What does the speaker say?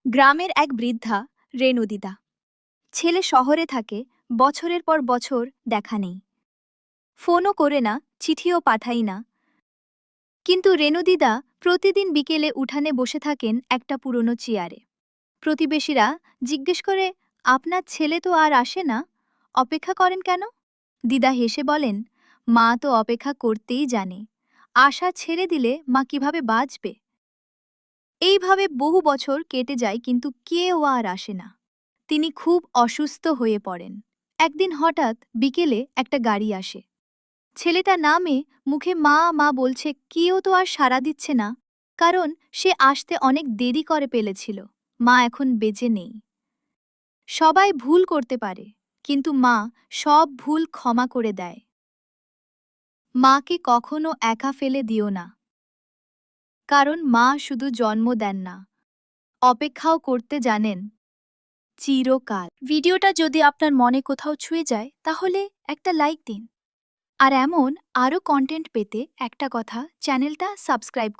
গ্রামের এক বৃদ্ধা রেণু দিদা। ছেলে শহরে থাকে, বছরের পর বছর দেখা নেই। ফোনও করে না, চিঠিও পাঠাই না। কিন্তু রেণু দিদা প্রতিদিন বিকেলে উঠানে বসে থাকেন একটা পুরনো চেয়ারে। প্রতিবেশীরা জিজ্ঞেস করে, আপনার ছেলে তো আর আসে না, অপেক্ষা করেন কেন? দিদা হেসে বলেন, মা তো অপেক্ষা করতেই জানে। আশা ছেড়ে দিলে মা কিভাবে বাঁচবে? এইভাবে বহু বছর কেটে যায়, কিন্তু কেউ আর আসে না। তিনি খুব অসুস্থ হয়ে পড়েন। একদিন হঠাৎ বিকেলে একটা গাড়ি আসে। ছেলেটা নামে, মুখে মা মা বলছে, কেউ তো আর সাড়া দিচ্ছে না, কারণ সে আসতে অনেক দেরি করে ফেলেছিল। মা এখন বেঁচে নেই। সবাই ভুল করতে পারে, কিন্তু মা সব ভুল ক্ষমা করে দেয়। মাকে কখনো একা ফেলে দিও না, কারণ মা শুধু জন্ম দেন না, অপেক্ষাও করতে জানেন চিরকাল। ভিডিওটা যদি আপনার মনে কোথাও ছুঁয়ে যায়, তাহলে একটা লাইক দিন। আর এমন আরও কন্টেন্ট পেতে একটা কথা, চ্যানেলটা সাবস্ক্রাইব